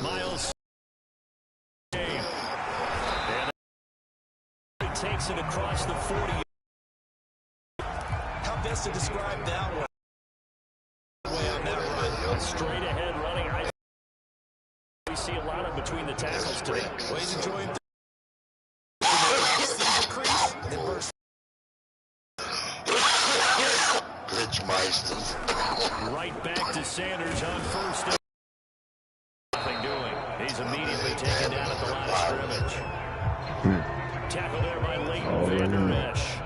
Miles. And he takes it across the 40. How best to describe that one? On that run. Straight ahead running. We see a lot of between the tackles today. Well, he's enjoying right back to Sanders on first down. Nothing doing. He's immediately taken down at the line of scrimmage. Tackle there by Leighton Vander Esch.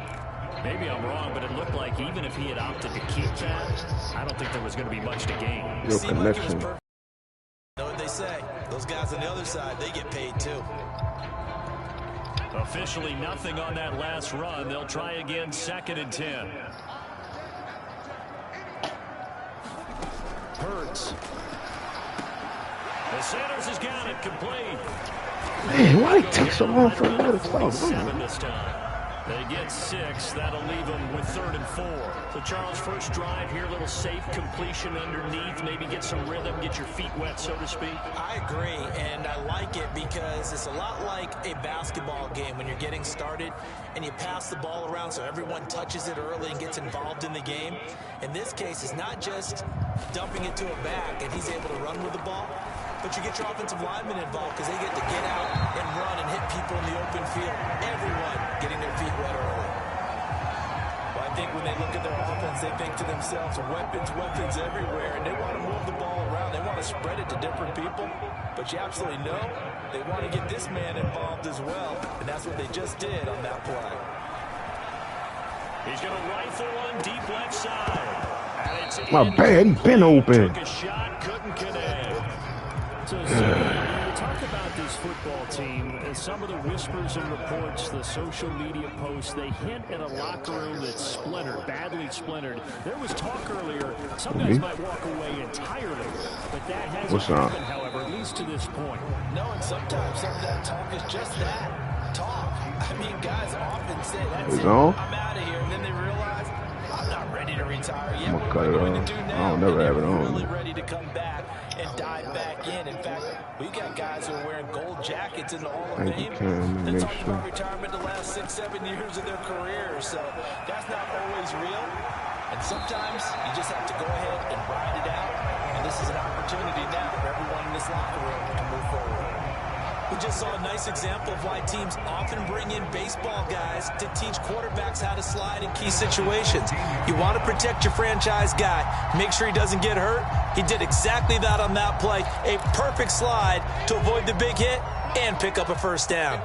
Maybe I'm wrong, but it looked like even if he had opted to keep that, I don't think there was going to be much to gain. Your connection. Know what they say? Those guys on the other side, they get paid too. Officially nothing on that last run. They'll try again, 2nd and 10. Hurts. The Sanders has got it complete. Man, why it take so long for the to stop? This time. They get 6. That'll leave them with 3rd and 4. So, Charles, first drive here, a little safe completion underneath. Maybe get some rhythm, get your feet wet, so to speak. I agree, and I like it because it's a lot like a basketball game when you're getting started and you pass the ball around so everyone touches it early and gets involved in the game. In this case, it's not just dumping it to a back and he's able to run with the ball, but you get your offensive linemen involved because they get to get out and run and hit people in the open field. Everyone getting their feet wet early. Well, I think when they look at their offense, they think to themselves, weapons everywhere, and they want to move the ball around. They want to spread it to different people, but you absolutely know they want to get this man involved as well, and that's what they just did on that play. He's going to rifle one deep left side. My bad, been open. Took a shot, couldn't connect. So, when you talk about this football team, and some of the whispers and reports, the social media posts, they hint at a locker room that's splintered, badly splintered. There was talk earlier, some guys might walk away entirely, but that hasn't happened, however, at least to this point. No, and sometimes some of that talk is just that, talk. I mean, guys often say, that's it, I'm out of here, and then they realize, I'm not ready to retire yet. What am I going to do now? I don't never have it on. Really ready to come back and dive back in. In fact, we got guys who are wearing gold jackets in the Hall of Fame. They're talking about retirement the last 6-7 years of their career. So that's not always real. And sometimes you just have to go ahead and ride it out. And this is an opportunity now for everyone in this locker room to move forward. We just saw a nice example of why teams often bring in baseball guys to teach quarterbacks how to slide in key situations. You want to protect your franchise guy. Make sure he doesn't get hurt. He did exactly that on that play. A perfect slide to avoid the big hit and pick up a first down.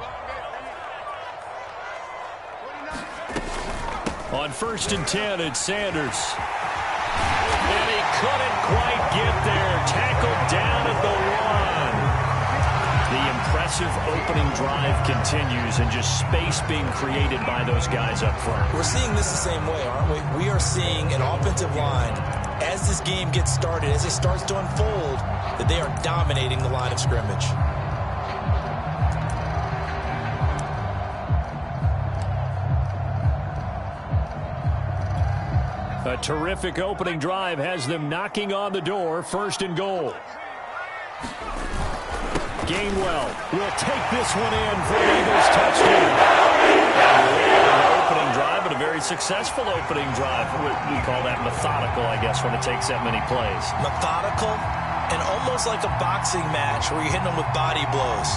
On 1st and 10, it's Sanders. And he couldn't quite get there. Tackled down at the 1. The impressive opening drive continues and just space being created by those guys up front. We're seeing this the same way, aren't we? We are seeing an offensive line, as this game gets started, as it starts to unfold, that they are dominating the line of scrimmage. A terrific opening drive has them knocking on the door. 1st and goal. Gainwell will take this one in for an Eagles touchdown. An opening drive, but a very successful opening drive. We call that methodical, I guess, when it takes that many plays. Methodical and almost like a boxing match where you're hitting them with body blows.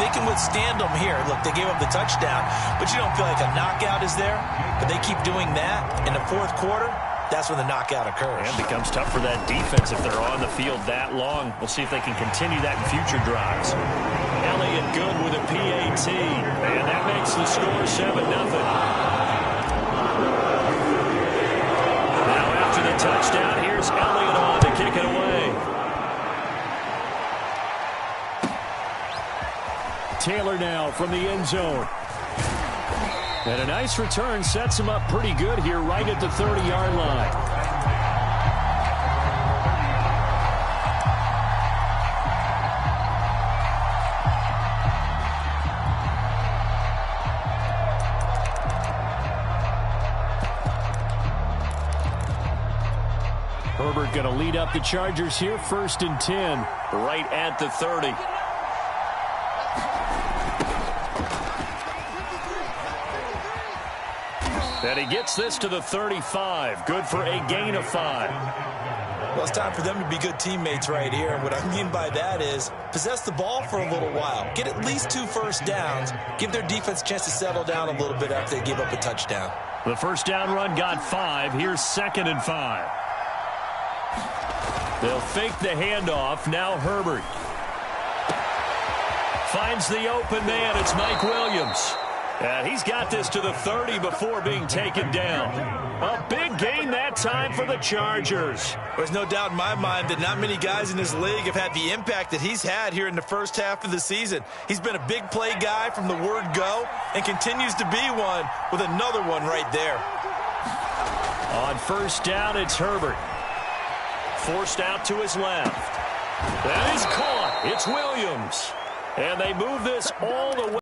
They can withstand them here. Look, they gave up the touchdown, but you don't feel like a knockout is there. But they keep doing that in the 4th quarter. That's when the knockout occurs. And it becomes tough for that defense if they're on the field that long. We'll see if they can continue that in future drives. Elliott good with a PAT. And that makes the score 7-0. Now after the touchdown, here's Elliott on to kick it away. Taylor now from the end zone. And a nice return sets him up pretty good here right at the 30-yard line. Herbert going to lead up the Chargers here, 1st and 10. Right at the 30. And he gets this to the 35. Good for a gain of 5. Well, it's time for them to be good teammates right here. And what I mean by that is possess the ball for a little while. Get at least 2 first downs. Give their defense a chance to settle down a little bit after they give up a touchdown. The first down run got 5. Here's 2nd and 5. They'll fake the handoff. Now Herbert finds the open man. It's Mike Williams. And he's got this to the 30 before being taken down. A big gain that time for the Chargers. There's no doubt in my mind that not many guys in this league have had the impact that he's had here in the first half of the season. He's been a big play guy from the word go and continues to be one with another one right there. On first down, it's Herbert. Forced out to his left. That is caught. It's Williams. And they move this all the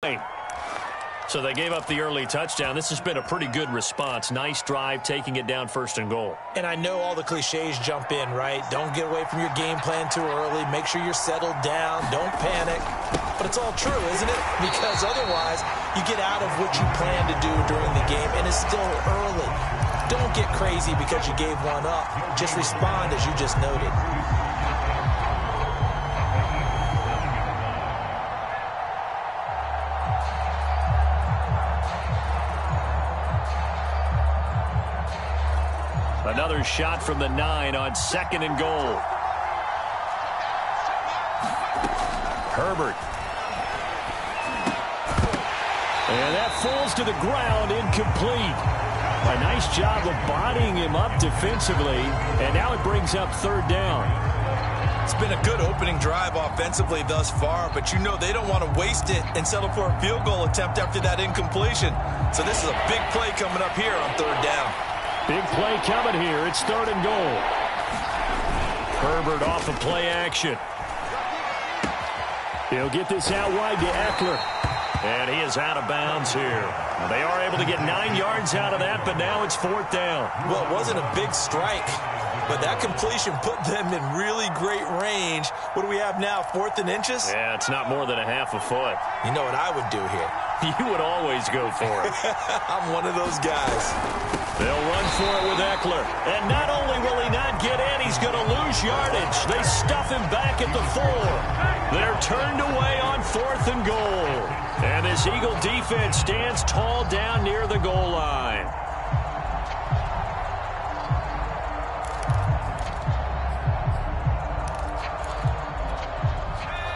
way. So they gave up the early touchdown. This has been a pretty good response. Nice drive, taking it down 1st and goal. And I know all the cliches jump in, right? Don't get away from your game plan too early. Make sure you're settled down. Don't panic. But it's all true, isn't it? Because otherwise, you get out of what you plan to do during the game, and it's still early. Don't get crazy because you gave one up. Just respond as you just noted. Another shot from the 9 on 2nd and goal. Herbert. And that falls to the ground, incomplete. A nice job of bodying him up defensively, and now it brings up 3rd down. It's been a good opening drive offensively thus far, but you know they don't want to waste it and settle for a field goal attempt after that incompletion. So this is a big play coming up here on 3rd down. Big play coming here. It's 3rd and goal. Herbert off of play action. He'll get this out wide to Eckler. And he is out of bounds here. They are able to get 9 yards out of that, but now it's 4th down. Well, it wasn't a big strike, but that completion put them in really great range. What do we have now, 4th and inches? Yeah, it's not more than a half a foot. You know what I would do here? You would always go for it. I'm one of those guys. They'll run for it with Eckler. And not only will he not get in, he's going to lose yardage. They stuff him back at the 4. They're turned away on 4th and goal. And this Eagle defense stands tall down near the goal line.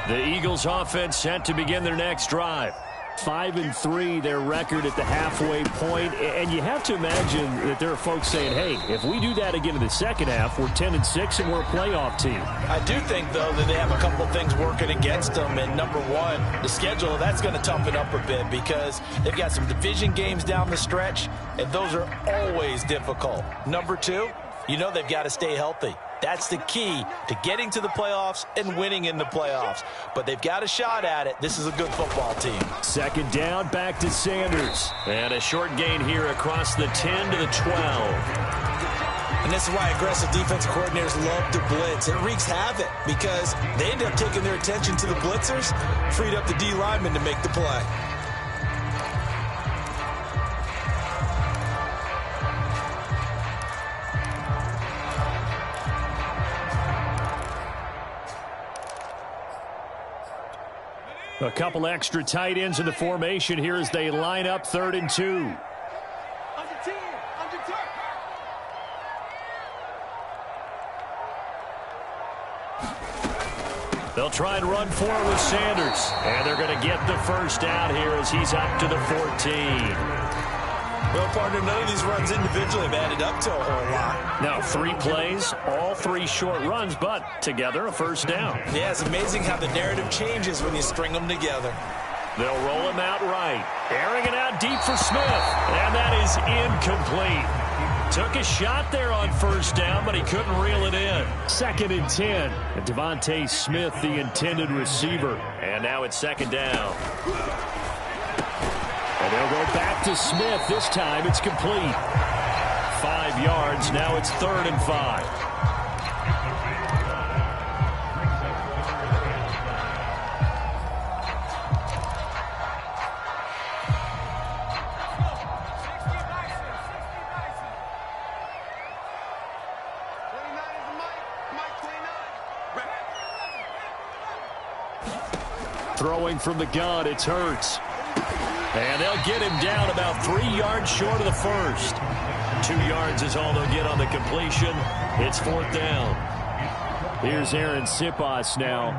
The Eagles offense set to begin their next drive. 5-3, their record at the halfway point. And you have to imagine that there are folks saying, hey, if we do that again in the second half, we're 10-6 and we're a playoff team. I do think, though, that they have a couple of things working against them. And number one, the schedule, that's going to toughen up a bit because they've got some division games down the stretch, and those are always difficult. Number two, you know they've got to stay healthy. That's the key to getting to the playoffs and winning in the playoffs. But they've got a shot at it. This is a good football team. 2nd down, back to Sanders. And a short gain here across the 10 to the 12. And this is why aggressive defensive coordinators love to blitz. It wreaks havoc because they end up taking their attention to the blitzers, freed up the D lineman to make the play. A couple extra tight ends in the formation here as they line up 3rd and 2. They'll try and run for it with Sanders. And they're going to get the first down here as he's up to the 14. Well, partner, none of these runs individually have added up to a whole lot. Now, 3 plays, all 3 short runs, but together a first down. Yeah, it's amazing how the narrative changes when you string them together. They'll roll him out right. Airing it out deep for Smith. And that is incomplete. Took a shot there on first down, but he couldn't reel it in. 2nd and 10. And Devontae Smith, the intended receiver. And now it's 2nd down. And they'll go back to Smith. This time it's complete. 5 of yards. Now it's 3rd and 5. Throwing from the gun, it's Hurts. And they'll get him down about 3 yards short of the first. 2 yards is all they'll get on the completion. It's 4th down. Here's Aaron Sipas now.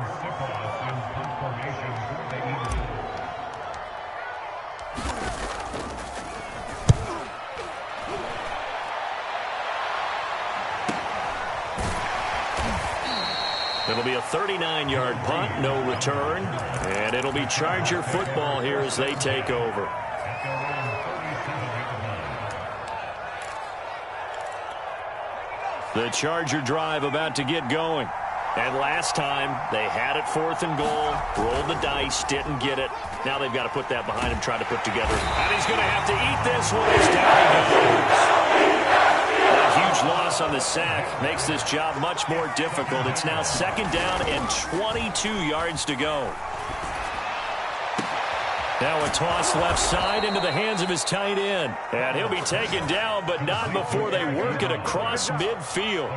It'll be a 39-yard punt, no return. And it'll be Charger football here as they take over. The Charger drive about to get going. And last time, they had it 4th and goal, rolled the dice, didn't get it. Now they've got to put that behind him, try to put together. And he's going to have to eat this one as down he goes. A huge loss on the sack makes this job much more difficult. It's now 2nd down and 22 yards to go. Now a toss left side into the hands of his tight end. And he'll be taken down, but not before they work it across midfield.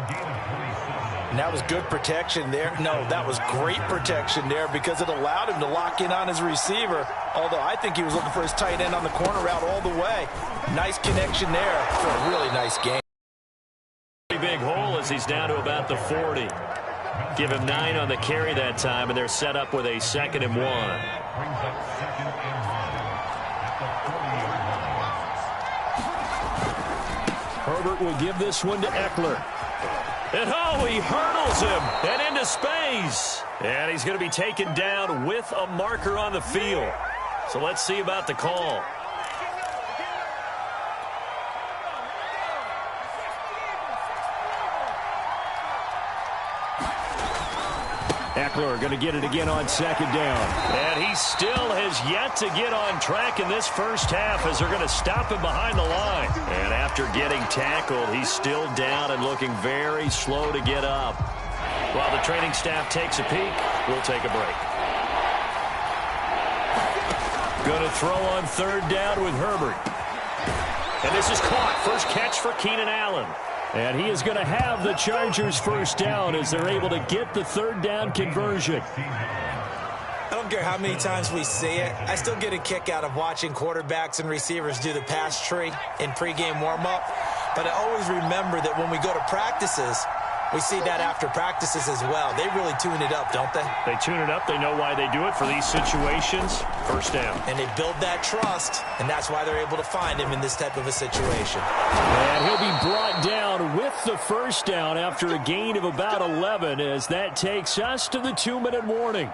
And that was good protection there. No, that was great protection there because it allowed him to lock in on his receiver. Although I think he was looking for his tight end on the corner route all the way. Nice connection there for a really nice game. Big hole as he's down to about the 40. Give him 9 on the carry that time, and they're set up with a 2nd and 1. Herbert will give this one to Eckler. And oh, he hurdles him and into space. And he's going to be taken down with a marker on the field. So let's see about the call. Eckler going to get it again on 2nd down. And he still has yet to get on track in this first half as they're going to stop him behind the line. And after getting tackled, he's still down and looking very slow to get up. While the training staff takes a peek, we'll take a break. Going to throw on 3rd down with Herbert. And this is caught. First catch for Keenan Allen. And he is going to have the Chargers first down as they're able to get the 3rd down conversion. I don't care how many times we see it. I still get a kick out of watching quarterbacks and receivers do the pass tree in pregame warm-up. But I always remember that when we go to practices, we see that after practices as well. They really tune it up, don't they? They tune it up. They know why they do it for these situations. First down. And they build that trust, and that's why they're able to find him in this type of a situation. And he'll be brought down with the first down after a gain of about 11 as that takes us to the 2-minute warning.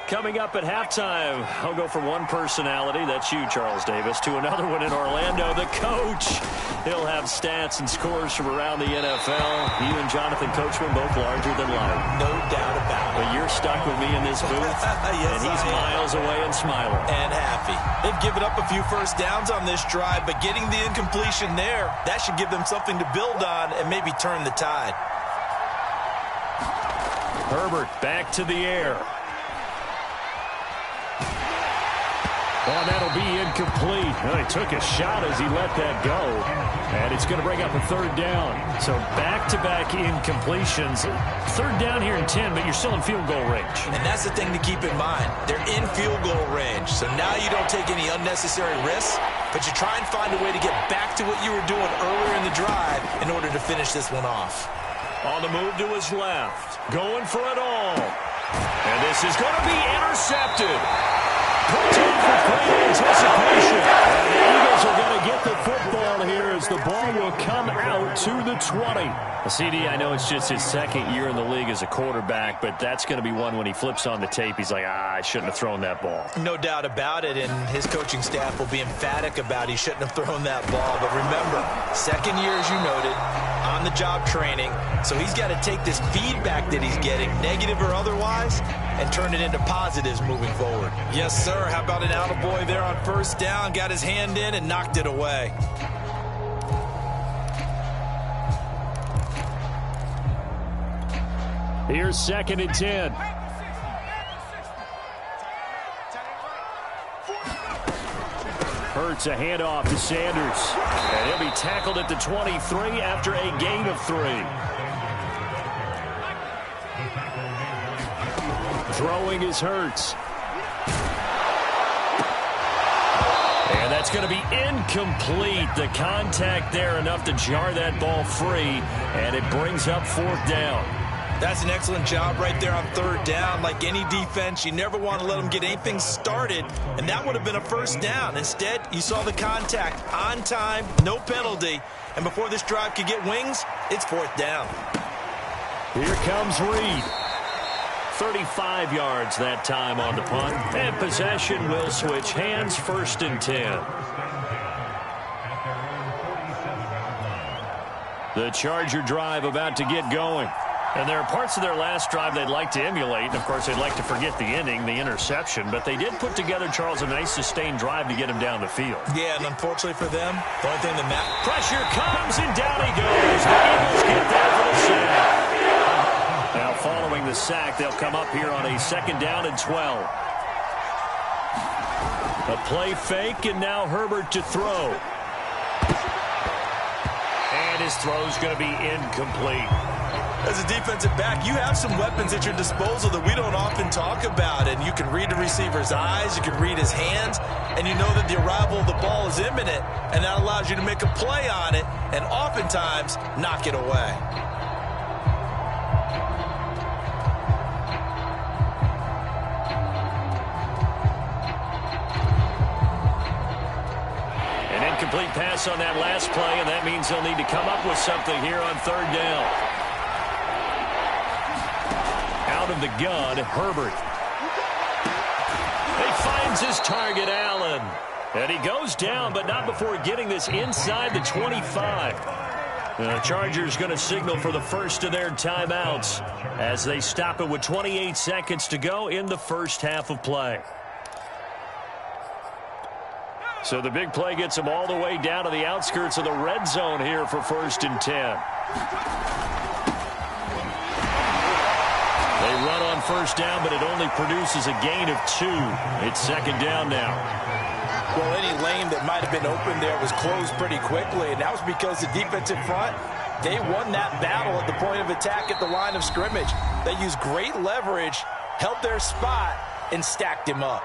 Coming up at halftime, I'll go from one personality, that's you, Charles Davis, to another one in Orlando, the coach. He'll have stats and scores from around the NFL. You and Jonathan Coachman both larger than life. No doubt about it. But you're stuck with me in this booth, yes, and he's miles away and smiling. And happy. They've given up a few first downs on this drive, but getting the incompletion there, that should give them something to build on and maybe turn the tide. Herbert back to the air. Oh, that'll be incomplete. Well, he took a shot as he let that go. And it's going to bring up a 3rd down. So back-to-back incompletions. 3rd down here in 10, but you're still in field goal range. And that's the thing to keep in mind. They're in field goal range. So now you don't take any unnecessary risks, but you try and find a way to get back to what you were doing earlier in the drive in order to finish this one off. On the move to his left. Going for it all. And this is going to be intercepted. Put in for great anticipation. And the Eagles are going to get the football here as the ball will come out to the 20. CD, I know it's just his second year in the league as a quarterback, but that's going to be one when he flips on the tape, he's like, I shouldn't have thrown that ball. No doubt about it, and his coaching staff will be emphatic about he shouldn't have thrown that ball. But remember, second year, as you noted, on-the-job training, so he's got to take this feedback that he's getting, negative or otherwise, and turn it into positives moving forward. Yes, sir. How about an attaboy there on first down? Got his hand in and knocked it away. Here's 2nd and 10. Hurts a handoff to Sanders. And he'll be tackled at the 23 after a gain of 3. Throwing is Hurts. And that's going to be incomplete. The contact there enough to jar that ball free, and it brings up 4th down. That's an excellent job right there on 3rd down. Like any defense, you never want to let them get anything started, and that would have been a 1st down. Instead, you saw the contact on time, no penalty, and before this drive could get wings, it's 4th down. Here comes Reed. 35 yards that time on the punt, and possession will switch hands. 1st and 10. The Charger drive about to get going. And there are parts of their last drive they'd like to emulate. And, of course, they'd like to forget the inning, the interception. But they did put together, Charles, a nice sustained drive to get him down the field. Yeah, and unfortunately for them, the only thing that matters. Pressure comes, and down he goes. The Eagles get there for the sack. Now, following the sack, they'll come up here on a 2nd down and 12. A play fake, and now Herbert to throw. And his throw's going to be incomplete. As a defensive back, you have some weapons at your disposal that we don't often talk about. And you can read the receiver's eyes, you can read his hands, and you know that the arrival of the ball is imminent, and that allows you to make a play on it and oftentimes knock it away. An incomplete pass on that last play, and that means they'll need to come up with something here on 3rd down. Out of the gun, Herbert. He finds his target, Allen. And he goes down, but not before getting this inside the 25. The Chargers going to signal for the first of their timeouts as they stop it with 28 seconds to go in the first half of play. So the big play gets them all the way down to the outskirts of the red zone here for 1st and 10. They run on 1st down, but it only produces a gain of 2. It's 2nd down now. Well, any lane that might have been open there was closed pretty quickly, and that was because the defensive front, they won that battle at the point of attack at the line of scrimmage. They used great leverage, held their spot, and stacked him up.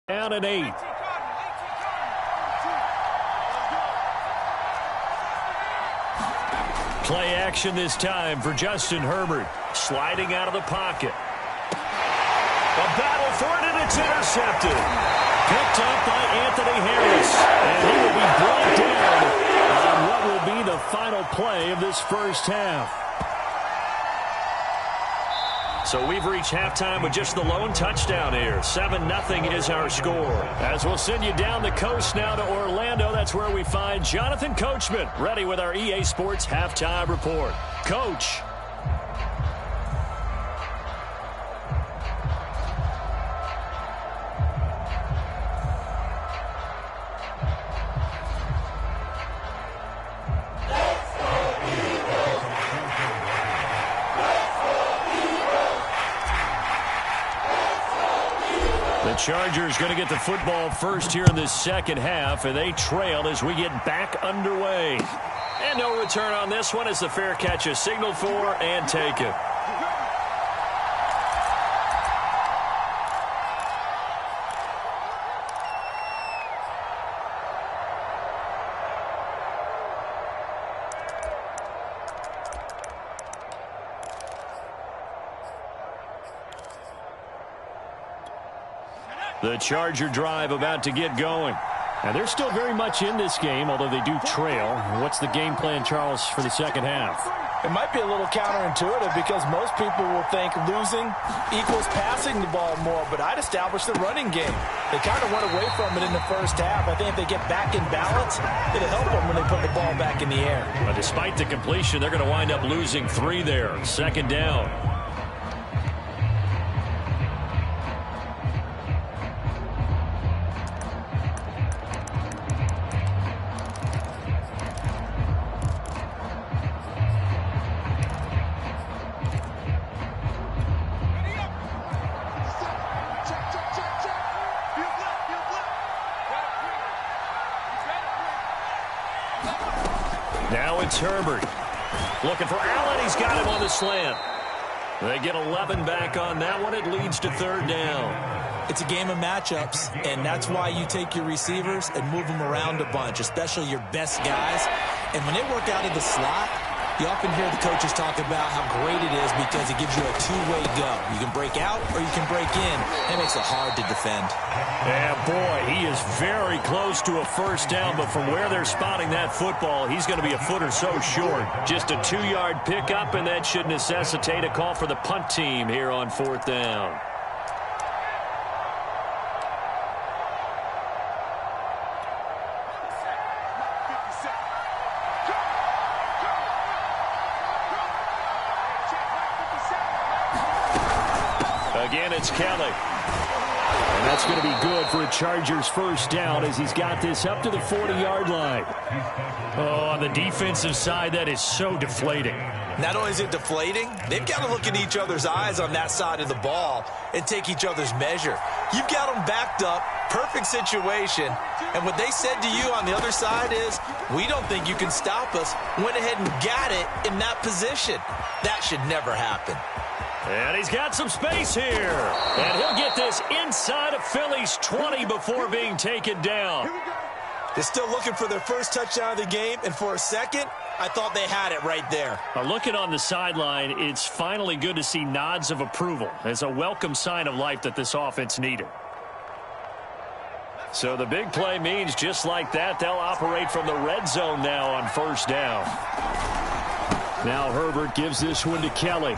Down at 8. Play action this time for Justin Herbert. Sliding out of the pocket. A battle for it, and it's intercepted. Picked up by Anthony Harris. And he will be brought down on what will be the final play of this first half. So we've reached halftime with just the lone touchdown here. 7-0 is our score. As we'll send you down the coast now to Orlando, that's where we find Jonathan Coachman, ready with our EA Sports Halftime Report. Coach. The Chargers going to get the football first here in this second half, and they trail as we get back underway. And no return on this one as the fair catch is signaled for and taken. The Charger drive about to get going. And they're still very much in this game, although they do trail. What's the game plan, Charles, for the second half? It might be a little counterintuitive because most people will think losing equals passing the ball more, but I'd establish the running game. They kind of went away from it in the first half. I think if they get back in balance, it'll help them when they put the ball back in the air. But despite the completion, they're going to wind up losing 3 there. Second down. Now it's Herbert. Looking for Allen. He's got him on the slant. They get 11 back on that one. It leads to third down. It's a game of matchups, and that's why you take your receivers and move them around a bunch, especially your best guys. And when they work out of the slot, you often hear the coaches talk about how great it is because it gives you a two-way go. You can break out or you can break in. That makes it hard to defend. Yeah, boy, he is very close to a first down, but from where they're spotting that football, he's going to be a foot or so short. Just a 2-yard pickup, and that should necessitate a call for the punt team here on fourth down. Again, it's Kelly. And that's going to be good for a Chargers first down as he's got this up to the 40-yard line. Oh, on the defensive side, that is so deflating. Not only is it deflating, they've got to look in each other's eyes on that side of the ball and take each other's measure. You've got them backed up, perfect situation, and what they said to you on the other side is, we don't think you can stop us. Went ahead and got it in that position. That should never happen. And he's got some space here. And he'll get this inside of Philly's 20 before being taken down. They're still looking for their first touchdown of the game, and for a second, I thought they had it right there. Looking on the sideline, it's finally good to see nods of approval. It's a welcome sign of life that this offense needed. So the big play means just like that, they'll operate from the red zone now on first down. Now Herbert gives this one to Kelly.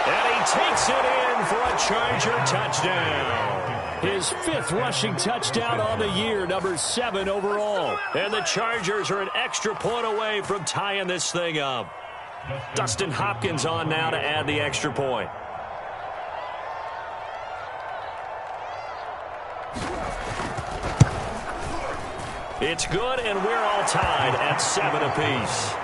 And he takes it in for a Charger touchdown. His 5th rushing touchdown on the year, number 7 overall. And the Chargers are an extra point away from tying this thing up. Dustin Hopkins on now to add the extra point. It's good, and we're all tied at 7 apiece.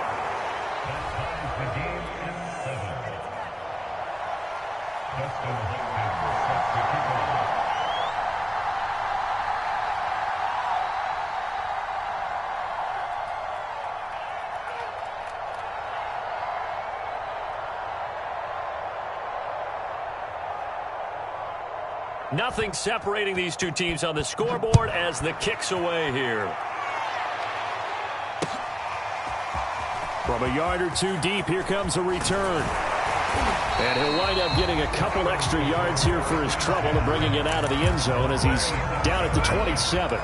Nothing separating these two teams on the scoreboard as the kick's away here. From a yard or two deep, here comes a return. And he'll wind up getting a couple extra yards here for his trouble and bringing it out of the end zone as he's down at the 27.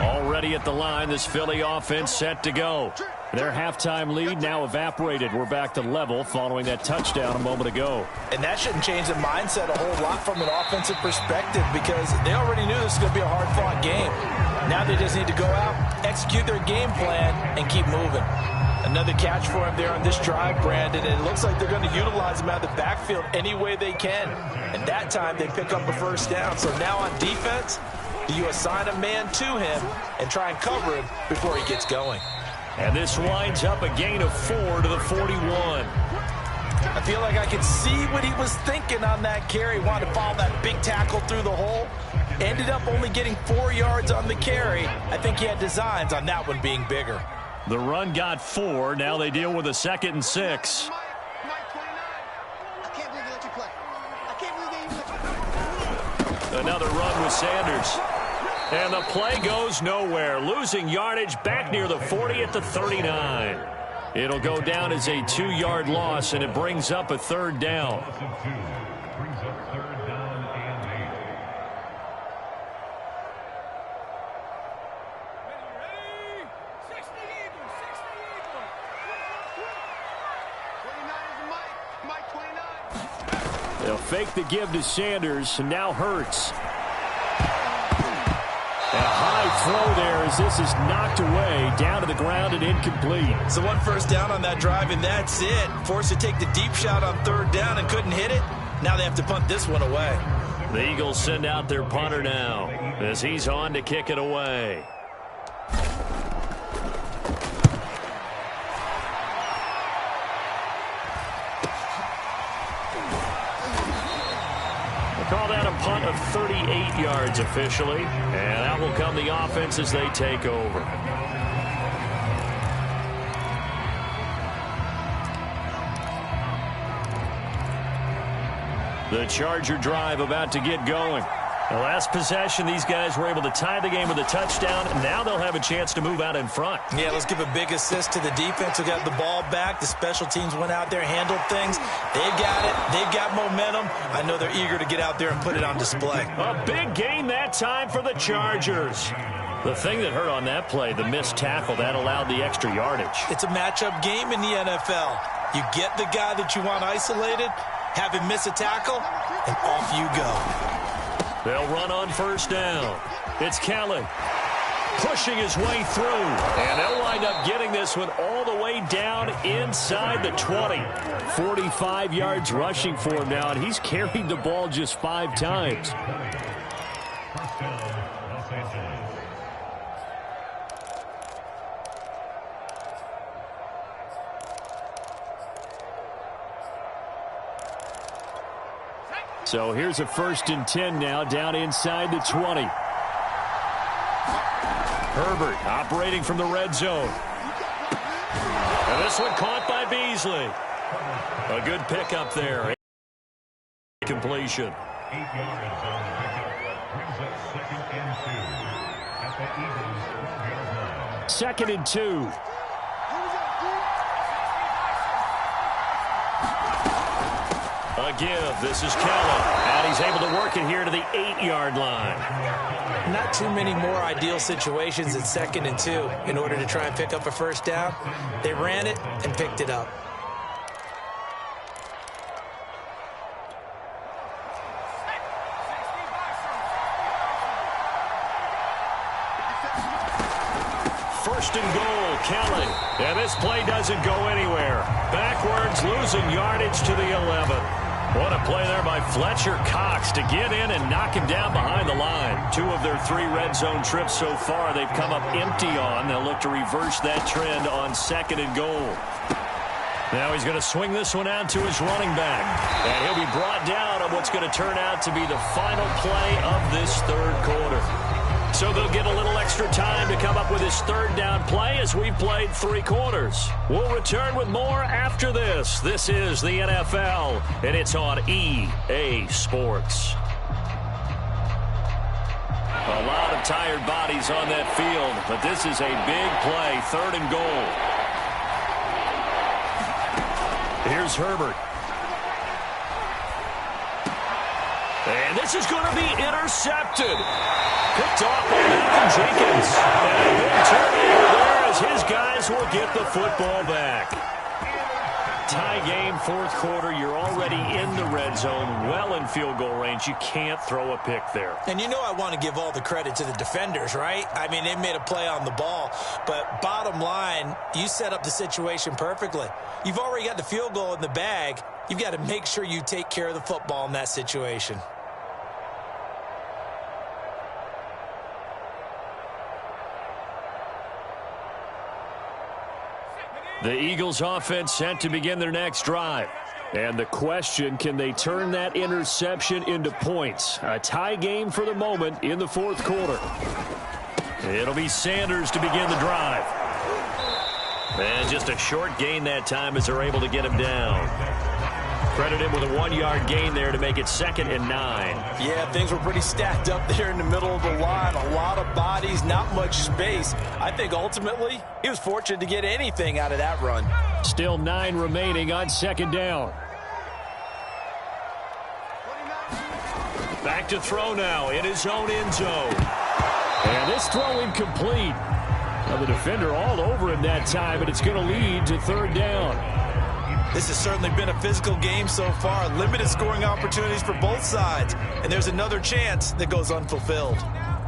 Already at the line, this Philly offense set to go. Their halftime lead now evaporated. We're back to level following that touchdown a moment ago. And that shouldn't change the mindset a whole lot from an offensive perspective because they already knew this was going to be a hard-fought game. Now they just need to go out, execute their game plan, and keep moving. Another catch for him there on this drive, Brandon, and it looks like they're going to utilize him out of the backfield any way they can. And that time they pick up a first down. So now on defense, do you assign a man to him and try and cover him before he gets going? And this winds up a gain of 4 to the 41. I feel like I can see what he was thinking on that carry. Wanted to follow that big tackle through the hole. Ended up only getting 4 yards on the carry. I think he had designs on that one being bigger. The run got 4. Now they deal with a 2nd and 6. Another run with Sanders. And the play goes nowhere. Losing yardage back near the 40 at the 39. It'll go down as a 2-yard loss, and it brings up a 3rd down. They'll fake the give to Sanders, and now Hurts. A high throw there as this is knocked away, down to the ground and incomplete. So 1 first down on that drive, and that's it. Forced to take the deep shot on 3rd down and couldn't hit it. Now they have to punt this one away. The Eagles send out their punter now as he's on to kick it away. Call that a punt of 38 yards officially, and that will come the offense as they take over. The Charger drive about to get going. The last possession, these guys were able to tie the game with a touchdown, and now they'll have a chance to move out in front. Yeah, let's give a big assist to the defense who got the ball back. The special teams went out there, handled things. They've got it. They've got momentum. I know they're eager to get out there and put it on display. A big gain that time for the Chargers. The thing that hurt on that play, the missed tackle, that allowed the extra yardage. It's a matchup game in the NFL. You get the guy that you want isolated, have him miss a tackle, and off you go. They'll run on 1st down. It's Kelly pushing his way through. And they'll wind up getting this one all the way down inside the 20. 45 yards rushing for him now, and he's carried the ball just 5 times. So here's a 1st and 10 now, down inside the 20. Herbert operating from the red zone. And this one caught by Beasley. A good pickup there. Completion. 8 yards on the pickup. Brings up 2nd and 2 at the Eagles' 12-yard line. 2nd and 2. A give. This is Kelly. And he's able to work it here to the 8-yard line. Not too many more ideal situations at 2nd and 2 in order to try and pick up a 1st down. They ran it and picked it up. First and goal, Kelly. And this play doesn't go anywhere. Backwards, losing yardage to the 11. What a play there by Fletcher Cox to get in and knock him down behind the line. 2 of their 3 red zone trips so far they've come up empty on. They'll look to reverse that trend on 2nd and goal. Now he's going to swing this one out to his running back. And he'll be brought down on what's going to turn out to be the final play of this 3rd quarter. So they'll get a little extra time to come up with his 3rd down play as we've played 3 quarters. We'll return with more after this. This is the NFL, and it's on EA Sports. A lot of tired bodies on that field, but this is a big play, 3rd and goal. Here's Herbert. And this is going to be intercepted. Picked off by Malcolm Jenkins. And a big turnover there as his guys will get the football back. Tie game, 4th quarter. You're already in the red zone, well in field goal range. You can't throw a pick there. And you know I want to give all the credit to the defenders, right? I mean, they made a play on the ball. But bottom line, you set up the situation perfectly. You've already got the field goal in the bag. You've got to make sure you take care of the football in that situation. The Eagles offense set to begin their next drive. And the question, can they turn that interception into points? A tie game for the moment in the 4th quarter. It'll be Sanders to begin the drive. And just a short gain that time as they're able to get him down. Credit him with a 1-yard gain there to make it 2nd and 9. Yeah, things were pretty stacked up there in the middle of the line. A lot of bodies, not much space. I think ultimately he was fortunate to get anything out of that run. Still 9 remaining on 2nd down. Back to throw now in his own end zone. And this throw incomplete. Now the defender all over him that time, and it's going to lead to 3rd down. This has certainly been a physical game so far. Limited scoring opportunities for both sides. And there's another chance that goes unfulfilled.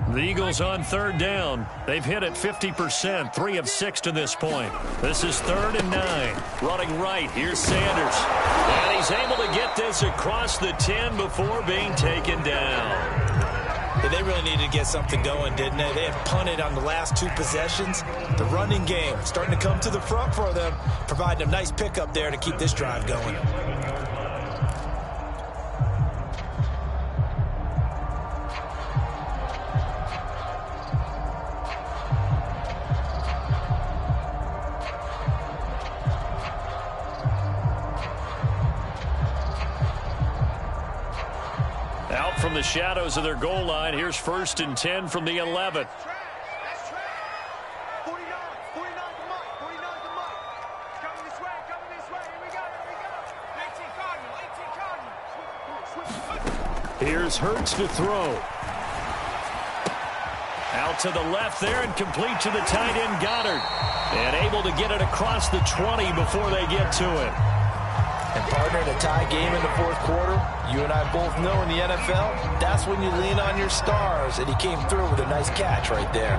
The Eagles on 3rd down. They've hit it 50%, 3 of 6 to this point. This is 3rd and 9. Running right, here's Sanders. And he's able to get this across the 10 before being taken down. Yeah, they really needed to get something going, didn't they? They had punted on the last 2 possessions. The running game starting to come to the front for them, providing a nice pickup there to keep this drive going. Out from the shadows of their goal line, here's 1st and 10 from the 11. Here's Hurts to throw. Out to the left there and complete to the tight end Goddard. And able to get it across the 20 before they get to it. And partner, in a tie game in the 4th quarter, you and I both know in the NFL, that's when you lean on your stars. And he came through with a nice catch right there.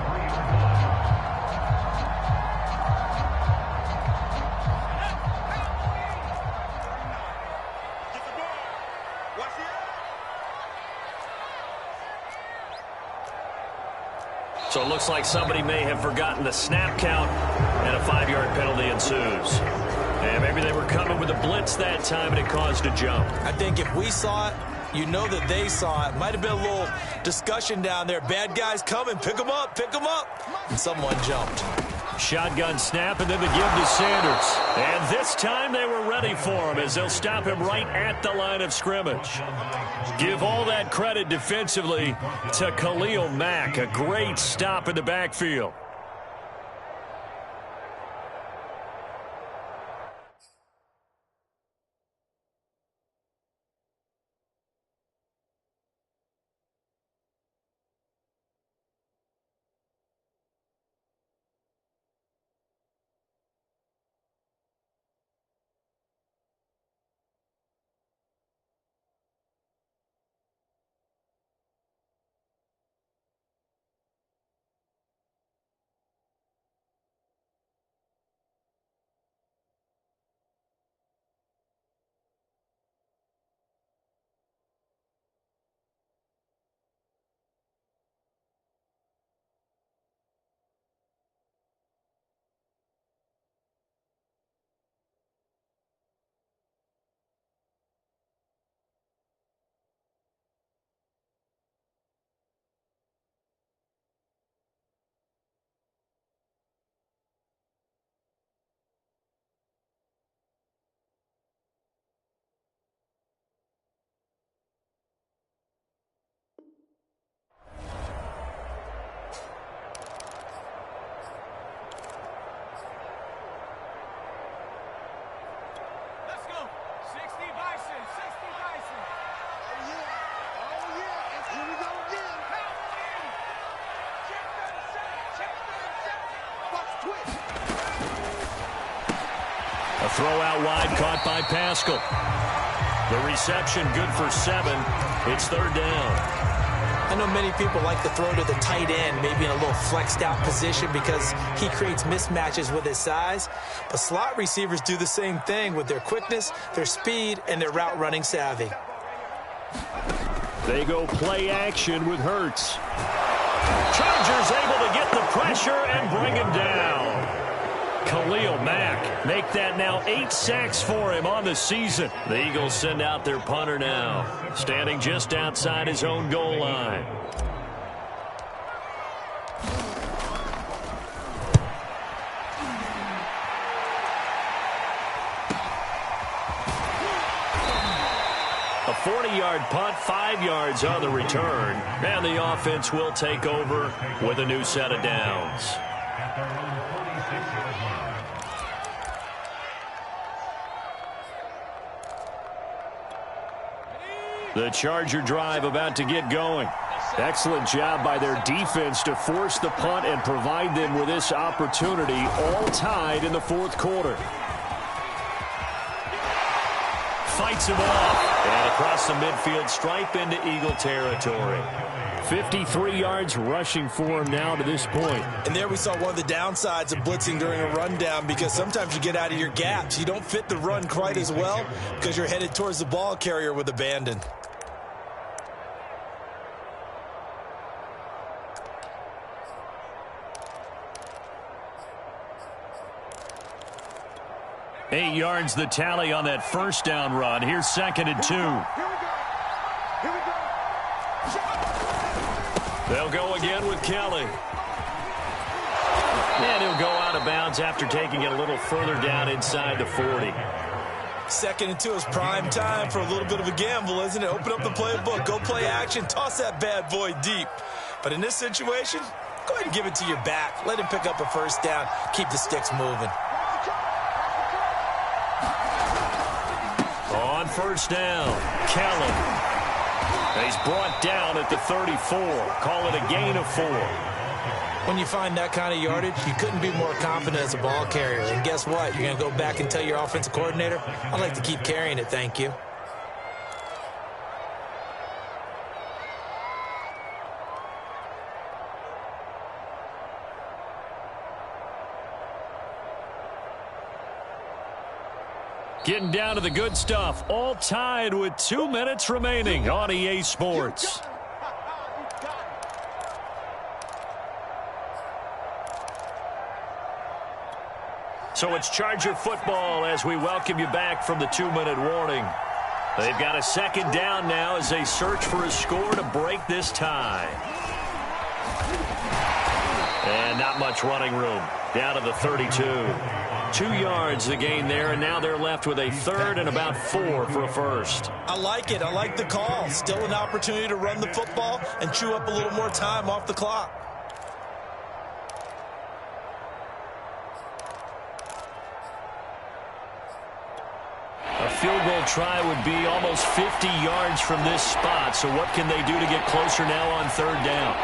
So it looks like somebody may have forgotten the snap count, and a 5-yard penalty ensues. And maybe they were coming with a blitz that time, and it caused a jump. I think if we saw it, you know that they saw it. Might have been a little discussion down there. Bad guys coming, pick them up, and someone jumped. Shotgun snap, and then the give to Sanders. And this time they were ready for him as they'll stop him right at the line of scrimmage. Give all that credit defensively to Khalil Mack. A great stop in the backfield. A throw out wide caught by Pascal. The reception good for 7. It's 3rd down. I know many people like to throw to the tight end, maybe in a little flexed out position because he creates mismatches with his size. But slot receivers do the same thing with their quickness, their speed, and their route running savvy. They go play action with Hurts. Chargers able to get the pressure and bring him down. Khalil Mack make that now 8 sacks for him on the season. The Eagles send out their punter now, standing just outside his own goal line. 20-yard punt, 5 yards on the return. And the offense will take over with a new set of downs. At their own 46-yard line. The Charger drive about to get going. Excellent job by their defense to force the punt and provide them with this opportunity, all tied in the fourth quarter. Fights him off, and across the midfield stripe into Eagle territory. 53 yards rushing for him now to this point. And there we saw one of the downsides of blitzing during a rundown, because sometimes you get out of your gaps. You don't fit the run quite as well because you're headed towards the ball carrier with abandon. Eight yards the tally on that first down run. Here's 2nd and 2. They'll go again with Kelly. And he'll go out of bounds after taking it a little further down inside the 40. 2nd and 2 is prime time for a little bit of a gamble, isn't it? Open up the playbook, go play action, toss that bad boy deep. But in this situation, go ahead and give it to your back. Let him pick up a first down. Keep the sticks moving. On first down, Kelly. He's brought down at the 34. Call it a gain of 4. When you find that kind of yardage, you couldn't be more confident as a ball carrier. And guess what? You're going to go back and tell your offensive coordinator, I'd like to keep carrying it, thank you. Getting down to the good stuff. All tied with 2 minutes remaining on EA Sports. So it's Charger football as we welcome you back from the 2-minute warning. They've got a 2nd down now as they search for a score to break this tie. And not much running room. Down to the 32. 2 yards the gain there, and now they're left with a 3rd and about 4 for a first. I like it. I like the call. Still an opportunity to run the football and chew up a little more time off the clock. A field goal try would be almost 50 yards from this spot, so what can they do to get closer now on 3rd down?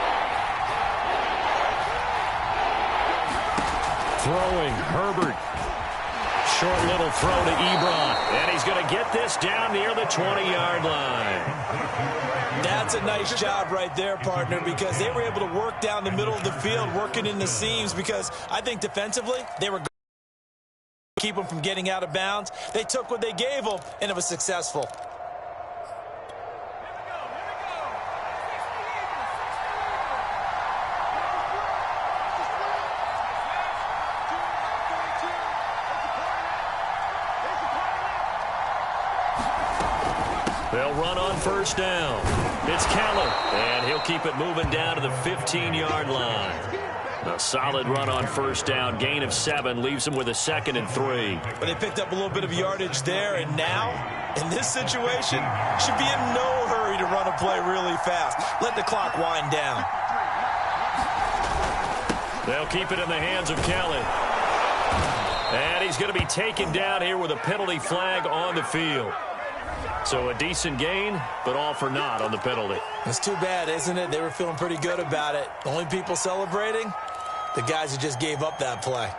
Throwing, Herbert. Short little throw to Ebron. And he's going to get this down near the 20-yard line. That's a nice job right there, partner, because they were able to work down the middle of the field, working in the seams, because I think defensively they were going to keep them from getting out of bounds. They took what they gave them, and it was successful. They'll run on first down. It's Keller, and he'll keep it moving down to the 15-yard line. A solid run on first down. Gain of 7 leaves him with a 2nd and 3. But they picked up a little bit of yardage there, and now, in this situation, should be in no hurry to run a play really fast. Let the clock wind down. They'll keep it in the hands of Kelly. And he's going to be taken down here with a penalty flag on the field. So a decent gain, but all for naught on the penalty. It's too bad, isn't it? They were feeling pretty good about it. The only people celebrating, the guys who just gave up that play.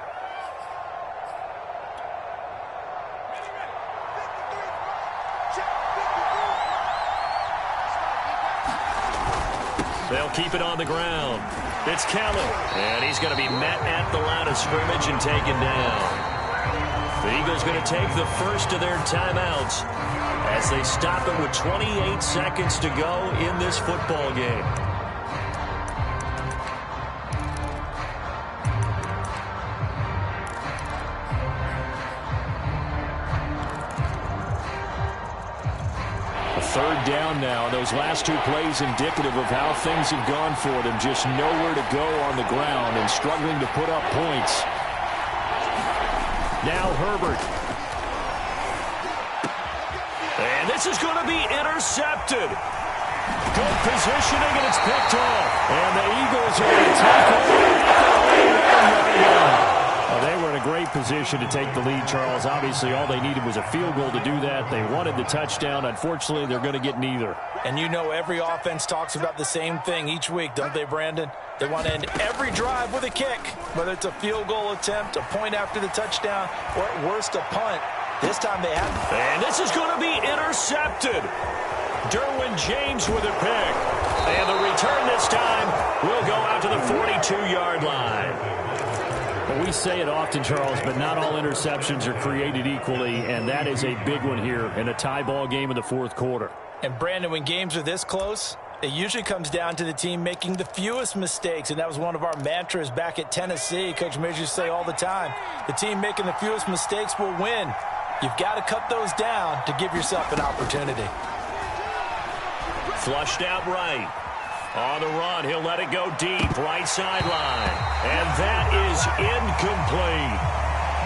They'll keep it on the ground. It's Kelly, and he's going to be met at the line of scrimmage and taken down. The Eagles going to take the first of their timeouts as they stop it with 28 seconds to go in this football game. A 3rd down now. Those last 2 plays indicative of how things have gone for them. Just nowhere to go on the ground and struggling to put up points. Now Herbert. And this is going to be intercepted. Good positioning, and it's picked off. And the Eagles are going to take over at their own 11-yard line. They were in a great position to take the lead, Charles. Obviously, all they needed was a field goal to do that. They wanted the touchdown. Unfortunately, they're going to get neither. And you know every offense talks about the same thing each week, don't they, Brandon? They want to end every drive with a kick, whether it's a field goal attempt, a point after the touchdown, or at worst, a punt. This time they have. And this is going to be intercepted. Derwin James with a pick. And the return this time will go out to the 42-yard line. Well, we say it often, Charles, but not all interceptions are created equally, and that is a big one here in a tie ball game in the fourth quarter. And, Brandon, when games are this close, it usually comes down to the team making the fewest mistakes, and that was one of our mantras back at Tennessee. Coach Mears used to say all the time, the team making the fewest mistakes will win. You've got to cut those down to give yourself an opportunity. Flushed out right. On the run, he'll let it go deep, right sideline. And that is incomplete.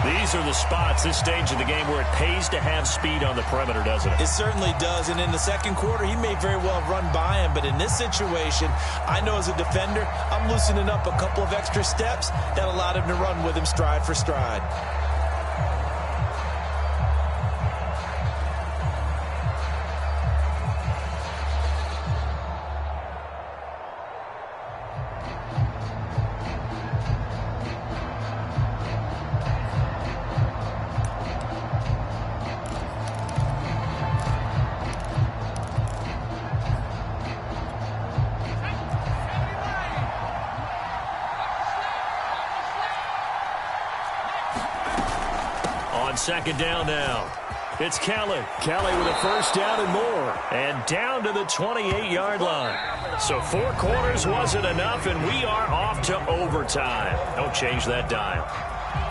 These are the spots, this stage of the game, where it pays to have speed on the perimeter, doesn't it? It certainly does, and in the second quarter, he may very well run by him, but in this situation, I know as a defender, I'm loosening up a couple of extra steps that allowed him to run with him stride for stride. Second down now. It's Kelly. Kelly with a first down and more. And down to the 28-yard line. So 4 quarters wasn't enough, and we are off to overtime. Don't change that dial.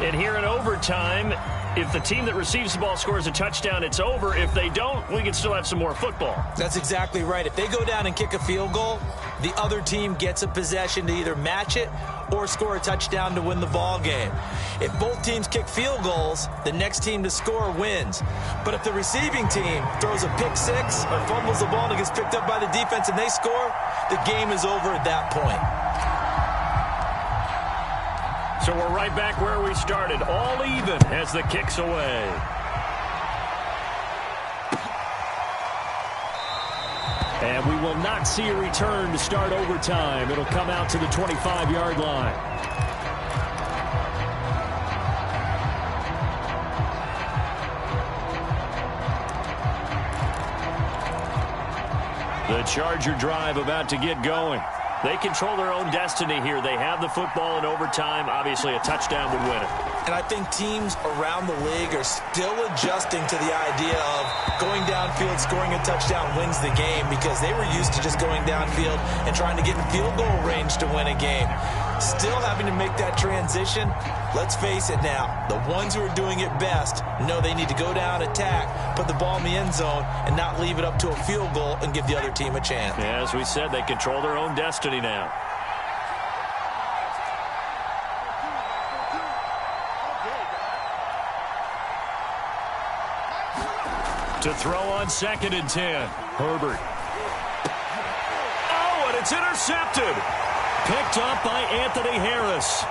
And here in overtime, if the team that receives the ball scores a touchdown, it's over. If they don't, we can still have some more football. That's exactly right. If they go down and kick a field goal, the other team gets a possession to either match it or score a touchdown to win the ball game. If both teams kick field goals, the next team to score wins. But if the receiving team throws a pick six or fumbles the ball and it gets picked up by the defense and they score, the game is over at that point. So we're right back where we started, all even as the kick's away. And we will not see a return to start overtime. It'll come out to the 25-yard line. The Charger drive about to get going. They control their own destiny here. They have the football in overtime. Obviously, a touchdown would win it. And I think teams around the league are still adjusting to the idea of going downfield, scoring a touchdown wins the game, because they were used to just going downfield and trying to get in field goal range to win a game. Still having to make that transition. Let's face it now, the ones who are doing it best know they need to go down, attack, put the ball in the end zone, and not leave it up to a field goal and give the other team a chance. Yeah, as we said, they control their own destiny now. To throw on 2nd and 10, Herbert. Oh, and it's intercepted. Picked up by Anthony Harris.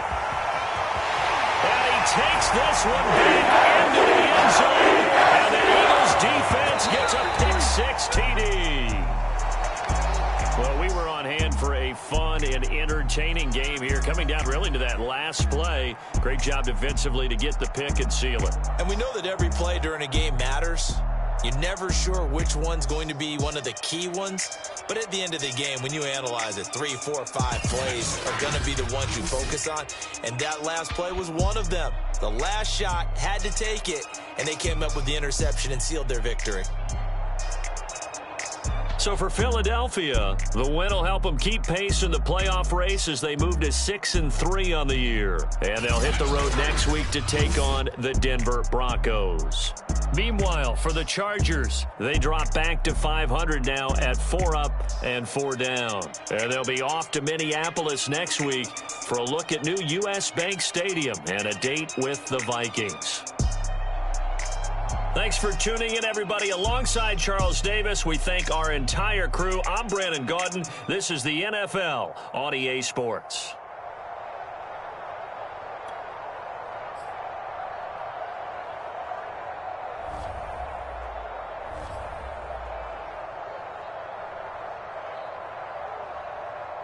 And he takes this one back into the end zone. And the Eagles defense gets a pick-6 TD. Well, we were on hand for a fun and entertaining game here, coming down really to that last play. Great job defensively to get the pick and seal it. And we know that every play during a game matters. You're never sure which one's going to be one of the key ones. But at the end of the game, when you analyze it, 3, 4, 5 plays are going to be the ones you focus on. And that last play was one of them. The last shot had to take it, and they came up with the interception and sealed their victory. So for Philadelphia, the win will help them keep pace in the playoff race as they move to 6-3 on the year. And they'll hit the road next week to take on the Denver Broncos. Meanwhile, for the Chargers, they drop back to 500 now at 4 up and 4 down. And they'll be off to Minneapolis next week for a look at new U.S. Bank Stadium and a date with the Vikings. Thanks for tuning in, everybody. Alongside Charles Davis, we thank our entire crew. I'm Brandon Gaudin. This is the NFL on EA Sports.